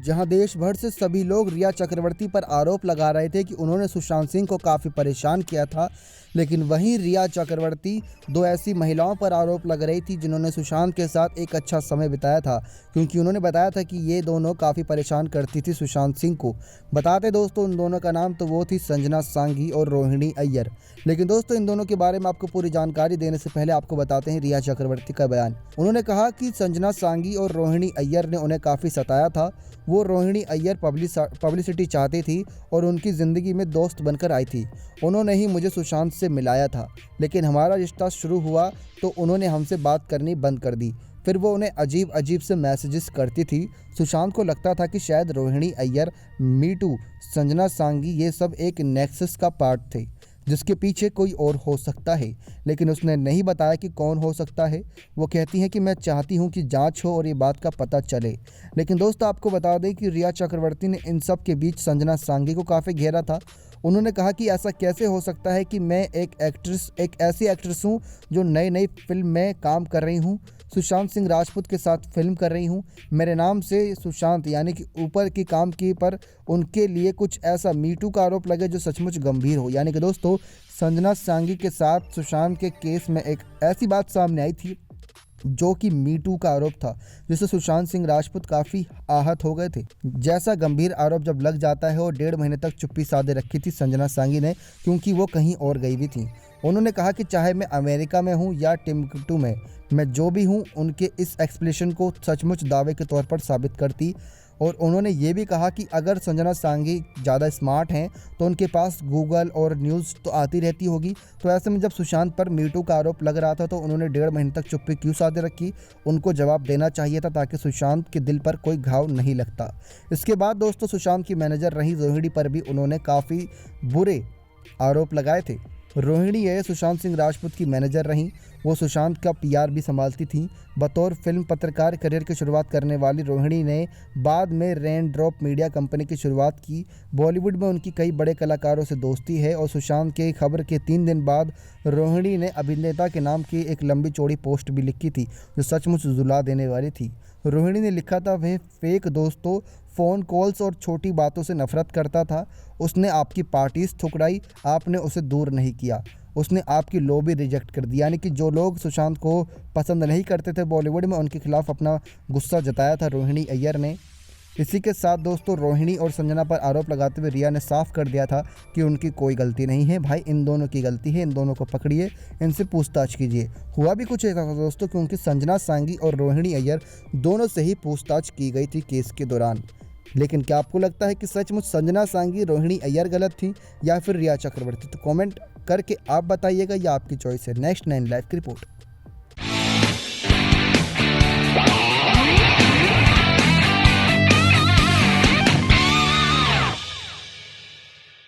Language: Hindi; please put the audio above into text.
जहां देश भर से सभी लोग रिया चक्रवर्ती पर आरोप लगा रहे थे कि उन्होंने सुशांत सिंह को काफ़ी परेशान किया था। लेकिन वहीं रिया चक्रवर्ती दो ऐसी महिलाओं पर आरोप लग रही थी जिन्होंने सुशांत के साथ एक अच्छा समय बिताया था, क्योंकि उन्होंने बताया था कि ये दोनों काफ़ी परेशान करती थी सुशांत सिंह को। बताते दोस्तों उन दोनों का नाम तो वो थी संजना सांघी और रोहिणी अय्यर। लेकिन दोस्तों इन दोनों के बारे में आपको पूरी जानकारी देने से पहले आपको बताते हैं रिया चक्रवर्ती का बयान। उन्होंने कहा कि संजना सांघी और रोहिणी अय्यर ने उन्हें काफ़ी सताया था। वो रोहिणी अय्यर पब्लिसिटी चाहती थी और उनकी ज़िंदगी में दोस्त बनकर आई थी। उन्होंने ही मुझे सुशांत से मिलाया था, लेकिन हमारा रिश्ता शुरू हुआ तो उन्होंने हमसे बात करनी बंद कर दी। फिर वो उन्हें अजीब अजीब से मैसेजेस करती थी। सुशांत को लगता था कि शायद रोहिणी अय्यर, मीटू, संजना सांगी ये सब एक नेक्सस का पार्ट थे जिसके पीछे कोई और हो सकता है, लेकिन उसने नहीं बताया कि कौन हो सकता है। वो कहती हैं कि मैं चाहती हूँ कि जांच हो और ये बात का पता चले। लेकिन दोस्तों आपको बता दें कि रिया चक्रवर्ती ने इन सब के बीच संजना सांगी को काफ़ी घेरा था। उन्होंने कहा कि ऐसा कैसे हो सकता है कि मैं एक ऐसी एक्ट्रेस हूँ जो नई नई फिल्म में काम कर रही हूँ, सुशांत सिंह राजपूत के साथ फिल्म कर रही हूँ, मेरे नाम से सुशांत यानी कि ऊपर की काम की पर उनके लिए कुछ ऐसा मीटू का आरोप लगे जो सचमुच गंभीर हो। यानी कि दोस्तों संजना सांगी के साथ सुशांत के केस में एक ऐसी बात सामने आई थी जो कि मीटू का आरोप था, जिससे सुशांत सिंह राजपूत काफ़ी आहत हो गए थे। जैसा गंभीर आरोप जब लग जाता है और 1.5 महीने तक चुप्पी साधे रखी थी संजना सांगी ने, क्योंकि वो कहीं और गई भी थी। उन्होंने कहा कि चाहे मैं अमेरिका में हूँ या टिम्बकटू में, मैं जो भी हूँ उनके इस एक्सप्लेनेशन को सचमुच दावे के तौर पर साबित करती। और उन्होंने ये भी कहा कि अगर संजना सांगी ज़्यादा स्मार्ट हैं तो उनके पास गूगल और न्यूज़ तो आती रहती होगी। तो ऐसे में जब सुशांत पर मीटू का आरोप लग रहा था तो उन्होंने 1.5 महीने तक चुप्पी क्यों साधे रखी। उनको जवाब देना चाहिए था ताकि सुशांत के दिल पर कोई घाव नहीं लगता। इसके बाद दोस्तों सुशांत की मैनेजर रही रोहिणी पर भी उन्होंने काफ़ी बुरे आरोप लगाए थे। रोहिणी ये सुशांत सिंह राजपूत की मैनेजर रहीं। वो सुशांत का पीआर भी संभालती थीं। बतौर फिल्म पत्रकार करियर की शुरुआत करने वाली रोहिणी ने बाद में रेन ड्रॉप मीडिया कंपनी की शुरुआत की। बॉलीवुड में उनकी कई बड़े कलाकारों से दोस्ती है और सुशांत के खबर के 3 दिन बाद रोहिणी ने अभिनेता के नाम की एक लंबी चौड़ी पोस्ट भी लिखी थी जो सचमुच रुला देने वाली थी। रोहिणी ने लिखा था, वह फेक दोस्तों, फ़ोन कॉल्स और छोटी बातों से नफरत करता था। उसने आपकी पार्टीज ठुकराई, आपने उसे दूर नहीं किया। उसने आपकी लॉबी रिजेक्ट कर दी। यानी कि जो लोग सुशांत को पसंद नहीं करते थे बॉलीवुड में, उनके खिलाफ अपना गुस्सा जताया था रोहिणी अय्यर ने। इसी के साथ दोस्तों रोहिणी और संजना पर आरोप लगाते हुए रिया ने साफ कर दिया था कि उनकी कोई गलती नहीं है। भाई इन दोनों की गलती है, इन दोनों को पकड़िए, इनसे पूछताछ कीजिए। हुआ भी कुछ ऐसा था दोस्तों, क्योंकि संजना सांगी और रोहिणी अय्यर दोनों से ही पूछताछ की गई थी केस के दौरान। लेकिन क्या आपको लगता है कि सचमुच संजना सांगी, रोहिणी अय्यर गलत थी या फिर रिया चक्रवर्ती? तो कमेंट करके आप बताइएगा, या आपकी चॉइस है। नेक्स्ट 9 लाइव की रिपोर्ट।